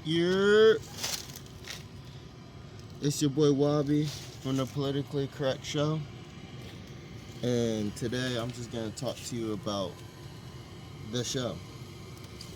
Yeah, it's your boy Wabi from the Politically Correct Show, and today I'm just gonna talk to you about the show.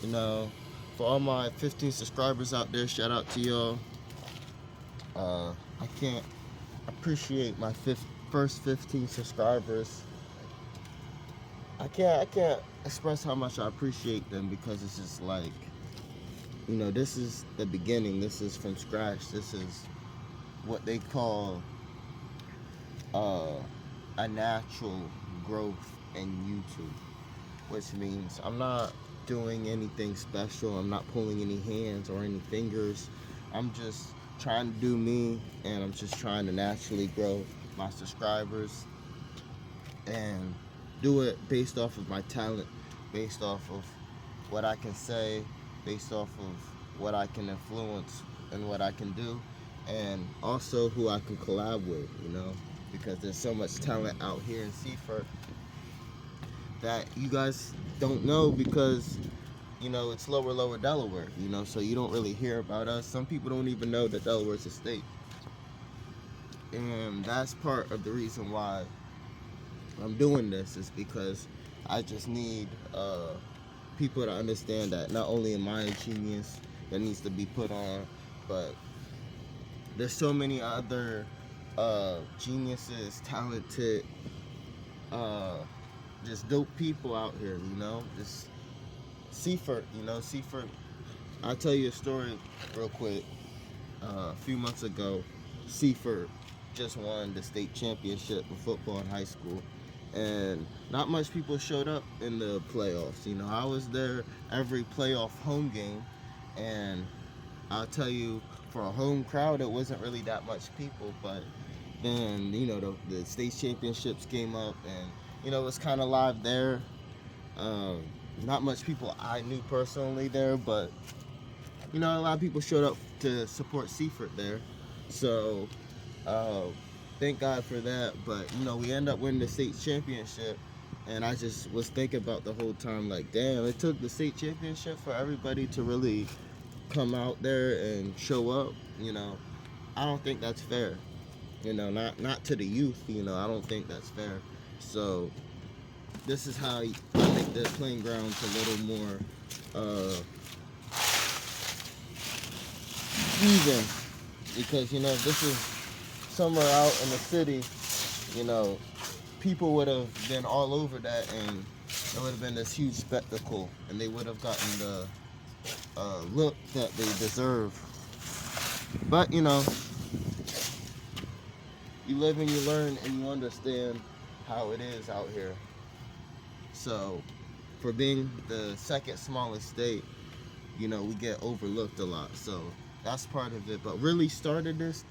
You know, for all my 15 subscribers out there, shout out to y'all. I can't appreciate my first 15 subscribers. I can't express how much I appreciate them because it's just like, this is the beginning. This is from scratch. This is what they call uh, a natural growth in YouTube, which means I'm not doing anything special. I'm not pulling any hands or any fingers. I'm just trying to do me, and I'm just trying to naturally grow my subscribers and do it based off of my talent, based off of what I can say, based off of what I can influence and what I can do, and also who I can collab with, because there's so much talent out here in Seaford that you guys don't know because, it's lower Delaware, so you don't really hear about us. Some people don't even know that Delaware's a state. And that's part of the reason why I'm doing this, is because I just need people to understand that not only am I a genius that needs to be put on, but there's so many other geniuses, talented, just dope people out here, just Seaford, Seaford. I'll tell you a story real quick. A few months ago, Seaford just won the state championship in football in high school, and not much people showed up in the playoffs. I was there every playoff home game, and I'll tell you, for a home crowd, it wasn't really that much people, but then, the state championships came up, and, it was kind of live there. Um, Not much people I knew personally there, but, a lot of people showed up to support Seaford there. So, uh, thank God for that. But, we end up winning the state championship, and I just was thinking about the whole time, like, damn, it took the state championship for everybody to really come out there and show up. I don't think that's fair. Not to the youth. I don't think that's fair. So this is how I make the playing grounds a little more even, because this is somewhere out in the city. you know People would have been all over that, and it would have been this huge spectacle, and they would have gotten the look that they deserve. But you live and you learn, and you understand how it is out here. So, for being the second smallest state, we get overlooked a lot. So that's part of it. But really started this,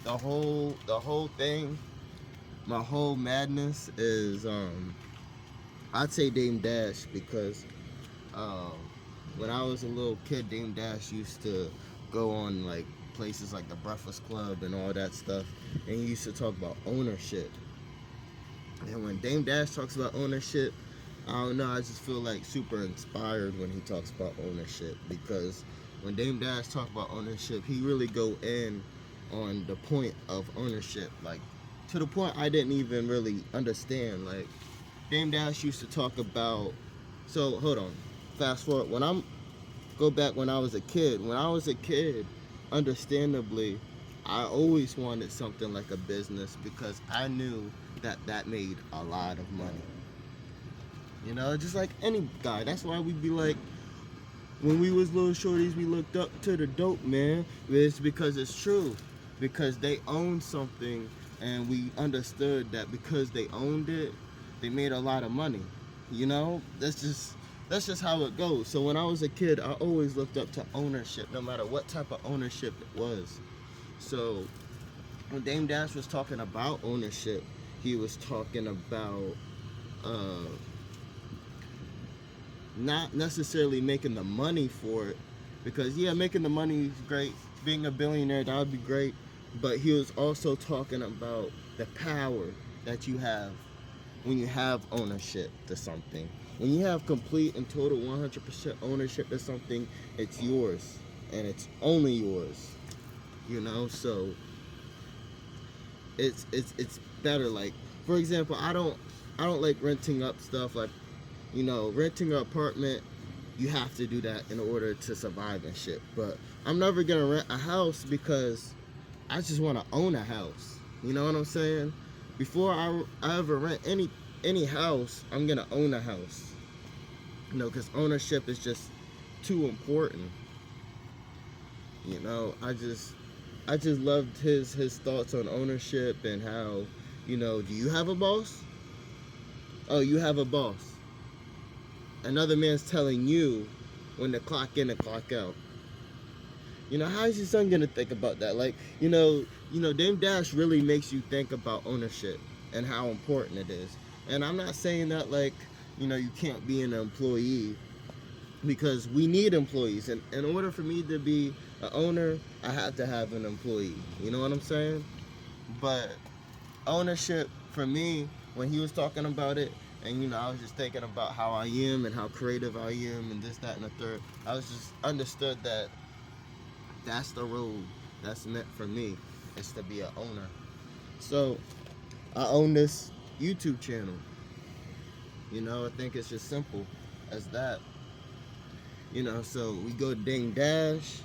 the whole thing, my whole madness is I'd say Dame Dash, because um, when I was a little kid, Dame Dash used to go on like places like the Breakfast Club and all that stuff, and he used to talk about ownership. And when Dame Dash talks about ownership, I don't know, I just feel like super inspired when he talks about ownership, because when Dame Dash talks about ownership, he really go in on the point of ownership, like to the point I didn't even really understand. Like, Dame Dash used to talk about, so hold on, fast forward, go back when I was a kid. When I was a kid, understandably, I always wanted something like a business, because I knew that made a lot of money. Just like any guy. That's why we'd be like, when we was little shorties, we looked up to the dope man. It's because it's true. Because they owned something, and we understood that because they owned it, they made a lot of money. That's just how it goes. So when I was a kid, I always looked up to ownership, no matter what type of ownership it was. So when Dame Dash was talking about ownership, he was talking about not necessarily making the money for it, because making the money is great. Being a billionaire, that would be great. But he was also talking about the power that you have when you have ownership to something. When you have complete and total 100% ownership to something, it's yours. and it's only yours. So it's better. Like, for example, I don't like renting up stuff. Like, renting an apartment, you have to do that in order to survive and shit. But I'm never gonna rent a house because I just want to own a house. You know what I'm saying? Before I ever rent any house, I'm gonna own a house. Because ownership is just too important. I just loved his thoughts on ownership and how, do you have a boss? Oh, you have a boss. Another man's telling you when to clock in and clock out. How is your son gonna think about that? Like, Dame Dash really makes you think about ownership and how important it is. And I'm not saying that, like, you can't be an employee, because we need employees. And in order for me to be an owner, I have to have an employee. You know what I'm saying? But ownership, for me, when he was talking about it, and I was just thinking about how I am and how creative I am and this, that, and the third, I was just understood that that's the road that's meant for me, is to be an owner. So I own this YouTube channel. I think it's just simple as that. So we go to Ding Dash,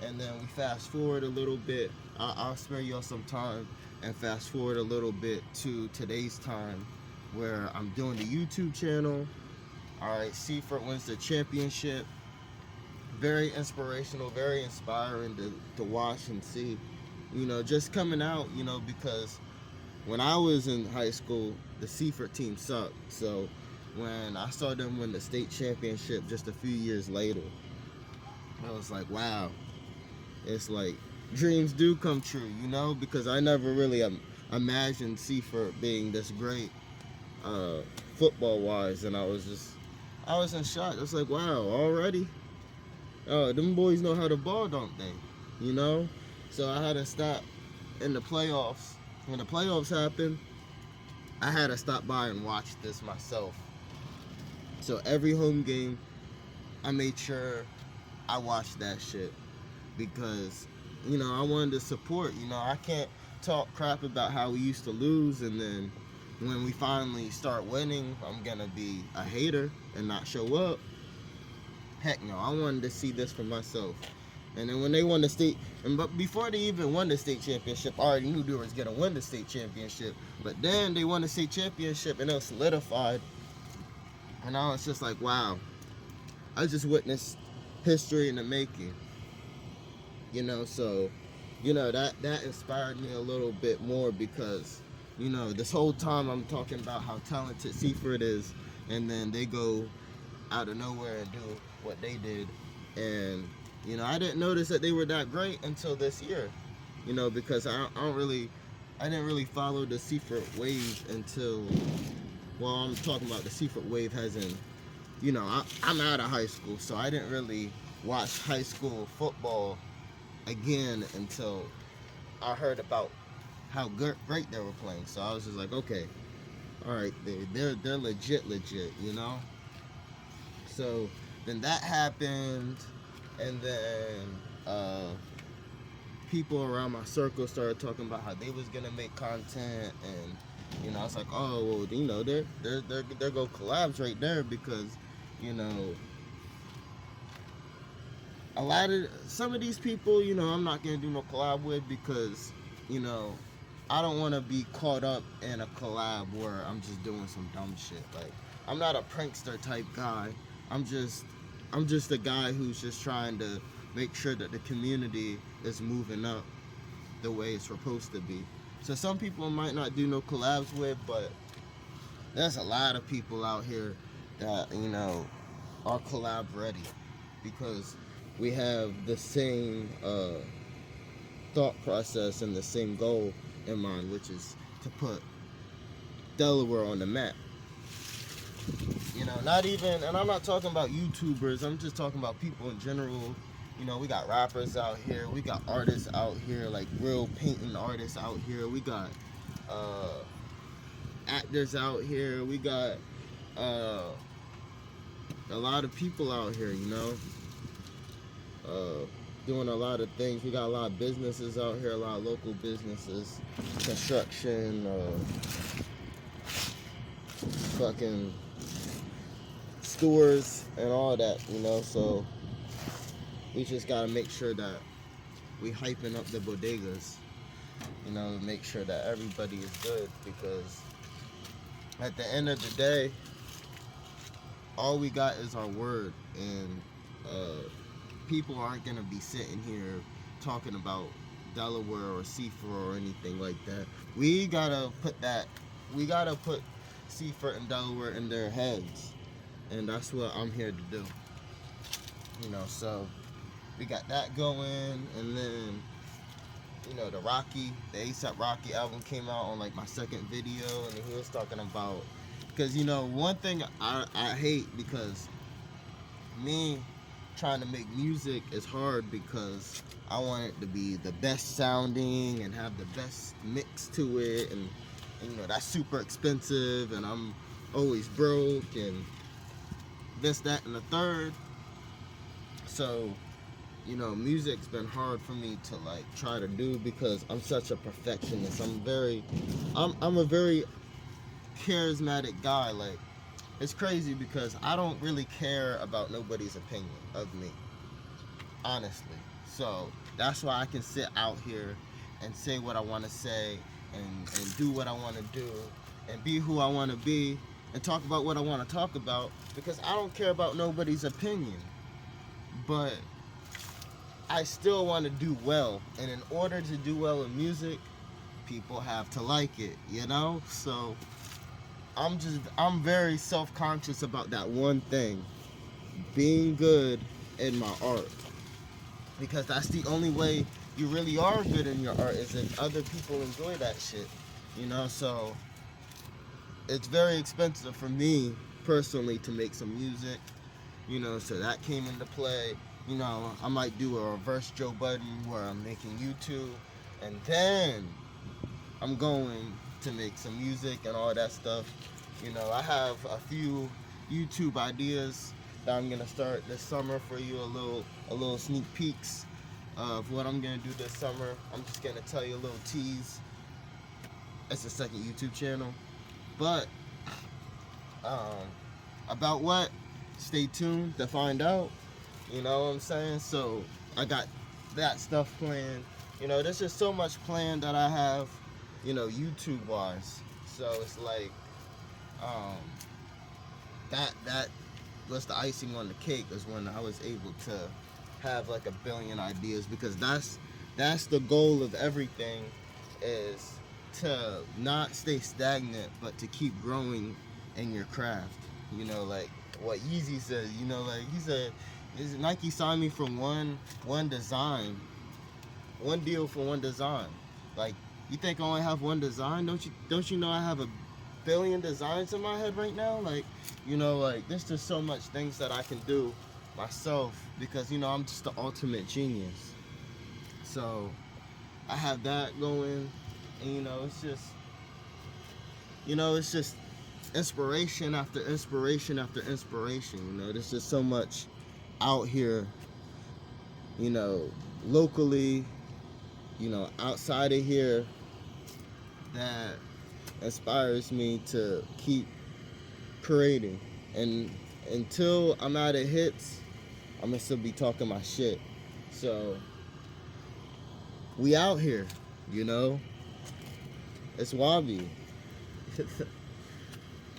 and then we fast forward a little bit. I'll spare y'all some time and fast forward a little bit to today's time, where I'm doing the YouTube channel. All right, Seaford wins the championship. Very inspirational, very inspiring to watch and see. Just coming out, because when I was in high school, the Seaford team sucked. So when I saw them win the state championship just a few years later, I was like, wow. It's like dreams do come true, because I never really imagined Seaford being this great football-wise, and I was in shock. I was like, wow, already? Oh, them boys know how to ball, don't they? So I had to stop in the playoffs. When the playoffs happened, I had to stop by and watch this myself. So every home game, I made sure I watched that shit, because, I wanted to support. I can't talk crap about how we used to lose, and then when we finally start winning, I'm gonna be a hater and not show up. Heck no, I wanted to see this for myself. And then when they won the state, but before they even won the state championship, I already knew they was gonna win the state championship. But then they won the state championship, and it was solidified. And I was just like, wow, I just witnessed history in the making. So, that inspired me a little bit more, because, this whole time I'm talking about how talented Seaford is, and then they go out of nowhere and do what they did. And, I didn't notice that they were that great until this year, because I didn't really follow the Seaford wave until, well, I'm talking about the Seaford wave as in, I'm out of high school, so I didn't really watch high school football again until I heard about how great they were playing. So I was just like, okay, all right, they're legit, So then that happened, and then people around my circle started talking about how they was gonna make content, and I was like, oh well, there go collabs right there, because a lot of some of these people, I'm not gonna do no collab with, because I don't want to be caught up in a collab where I'm just doing some dumb shit. Like, I'm not a prankster type guy. I'm just a guy who's just trying to make sure that the community is moving up the way it's supposed to be. So some people might not do no collabs with, but there's a lot of people out here that are collab ready, because we have the same thought process and the same goal in mind, which is to put Delaware on the map. Not even, and I'm not talking about YouTubers, I'm just talking about people in general. We got rappers out here, we got artists out here, like real painting artists out here, we got actors out here, we got a lot of people out here, doing a lot of things. We got a lot of businesses out here, a lot of local businesses, construction, fucking stores and all that, you know. So we just gotta make sure that we hyping up the bodegas, you know, make sure that everybody is good, because at the end of the day, all we got is our word, and people aren't gonna be sitting here talking about Delaware or Seaford or anything like that. We gotta put Seaford and Delaware in their heads, and that's what I'm here to do. You know, so we got that going, and then, you know, the ASAP Rocky album came out on like my second video, and he was talking about, because, you know, one thing I hate, because me trying to make music is hard, because I want it to be the best sounding and have the best mix to it, and you know, that's super expensive, and I'm always broke, and this, that, and the third. So, you know, music's been hard for me to like try to do, because I'm such a perfectionist. I'm a very charismatic guy. Like, it's crazy, because I don't really care about nobody's opinion of me, honestly. So that's why I can sit out here and say what I want to say, and do what I want to do, and be who I want to be, and talk about what I want to talk about, because I don't care about nobody's opinion. But I still want to do well, and in order to do well in music, people have to like it, you know? So I'm very self-conscious about that one thing, being good in my art, because that's the only way you really are good in your art, is if other people enjoy that shit, you know? So it's very expensive for me personally to make some music, you know, so that came into play. You know, I might do a reverse Joe Budden where I'm making YouTube, and then I'm going to make some music and all that stuff. You know, I have a few YouTube ideas that I'm gonna start this summer for you, a little sneak peeks of what I'm gonna do this summer. I'm just gonna tell you a little tease. It's a second YouTube channel, but about what? Stay tuned to find out. You know what I'm saying? So I got that stuff planned. You know, there's just so much planned that I have, you know, YouTube wise. So it's like, that was the icing on the cake, is when I was able to have like a billion ideas, because that's the goal of everything, is to not stay stagnant, but to keep growing in your craft. You know, like what Yeezy said, you know, like he said, Nike signed me for one design, one deal for one design. Like, you think I only have one design? Don't you know I have a billion designs in my head right now? Like, you know, like, there's just so much things that I can do myself, because, you know, I'm just the ultimate genius. So I have that going, and you know, it's just inspiration after inspiration after inspiration. You know, there's just so much out here, you know, locally, you know, outside of here, that inspires me to keep creating. And until I'm out of hits, I'm gonna still be talking my shit. So we out here, you know. It's Wabi.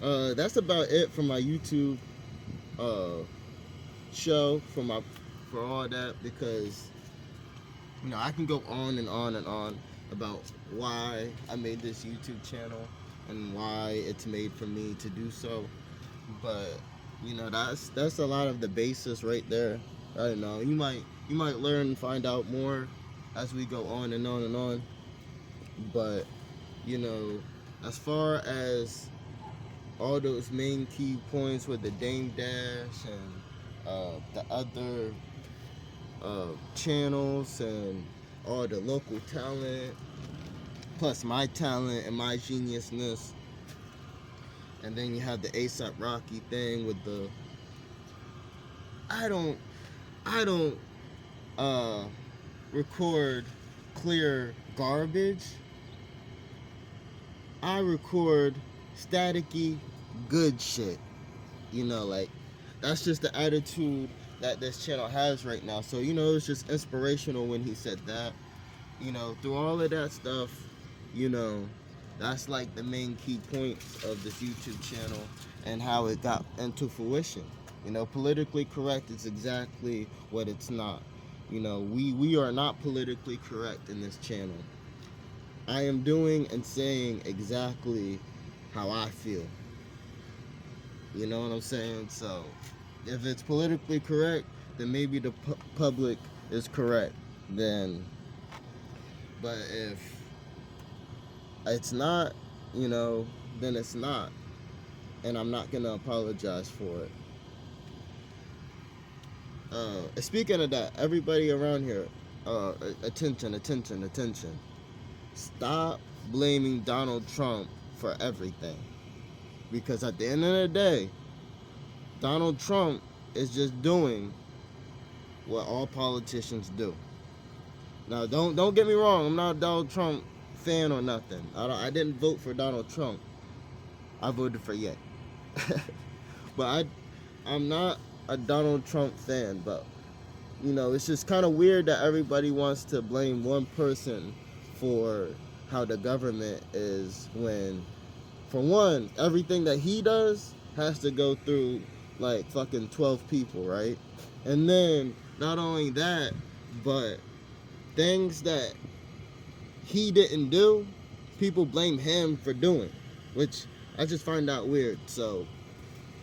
That's about it for my YouTube show, for all that, because, you know, I can go on and on and on about why I made this YouTube channel and why it's made for me to do so. But, you know, that's a lot of the basis right there. I don't know. You might learn and find out more as we go on and on and on. But, you know, as far as all those main key points with the Dame Dash and the other channels and all the local talent, plus my talent and my geniusness, and then you have the ASAP Rocky thing with the I don't uh, record clear garbage. I record staticky good shit. Like, that's just the attitude that this channel has right now. So, it's just inspirational when he said that. Through all of that stuff, that's like the main key points of this YouTube channel and how it got into fruition. Politically correct is exactly what it's not. We are not politically correct in this channel. I am doing and saying exactly how I feel. You know what I'm saying? So, if it's politically correct, then maybe the public is correct. But if it's not, then it's not. And I'm not going to apologize for it. Speaking of that, everybody around here, attention. Stop blaming Donald Trump for everything. Because at the end of the day, Donald Trump is just doing what all politicians do. Now, don't get me wrong. I'm not a Donald Trump fan or nothing. I didn't vote for Donald Trump. I voted for Ye. But I'm not a Donald Trump fan. But it's just kind of weird that everybody wants to blame one person for how the government is, when, for one, everything that he does has to go through like fucking 12 people, right? And then not only that, but things that he didn't do, people blame him for doing, which I just find that weird. So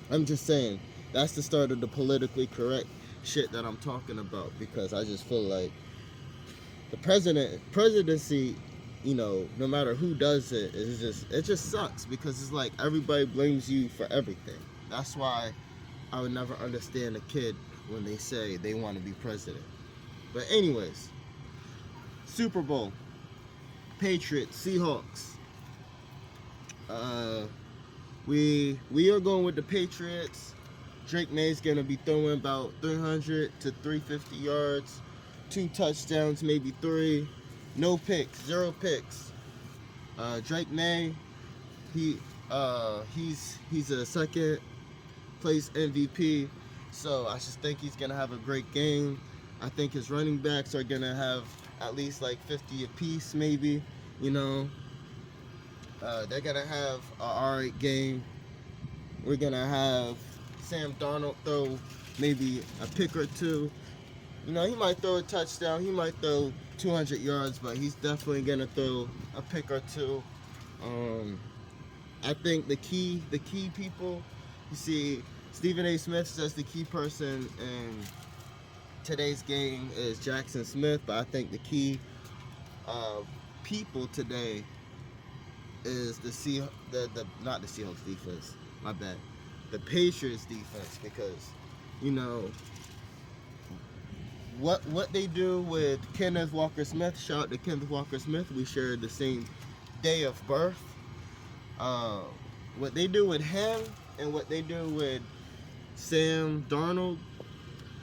I'm just saying, that's the start of the politically correct shit that I'm talking about, because I just feel like the presidency, no matter who does it, it just sucks, because it's like everybody blames you for everything. That's why I would never understand a kid when they say they want to be president. But anyways, Super Bowl, Patriots, Seahawks. We are going with the Patriots. Drake May's gonna be throwing about 300 to 350 yards, 2 touchdowns, maybe 3, no picks, 0 picks. Drake May, he's a second place MVP, so I just think he's gonna have a great game. I think his running backs are gonna have at least like 50 apiece, maybe. They're gonna have an alright game. We're gonna have Sam Darnold throw maybe a pick or 2. He might throw a touchdown, he might throw 200 yards, but he's definitely gonna throw a pick or 2. I think the key people, you see, Stephen A. Smith says the key person in today's game is Jackson Smith, but I think the key people today is not the Seahawks defense, my bad, the Patriots defense, because what they do with Kenneth Walker Smith. Shout out to Kenneth Walker Smith. We shared the same day of birth. What they do with him and what they do with Sam Darnold,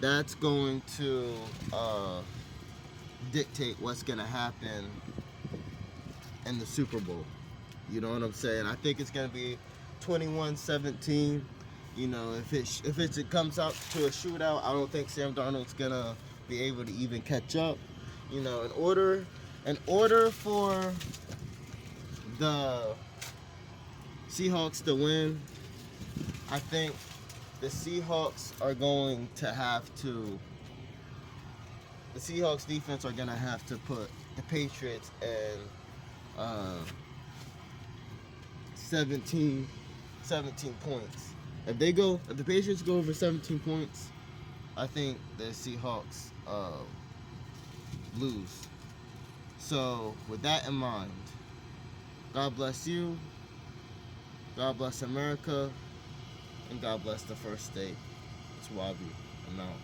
that's going to dictate what's going to happen in the Super Bowl. You know what I'm saying? I think it's going to be 21-17. If it comes out to a shootout, I don't think Sam Darnold's going to be able to even catch up. In order for the Seahawks to win, I think the Seahawks defense are gonna have to put the Patriots in 17 points. If the Patriots go over 17 points, I think the Seahawks lose. So with that in mind, God bless you, God bless America, and God bless the first state. It's Wabi. I'm out.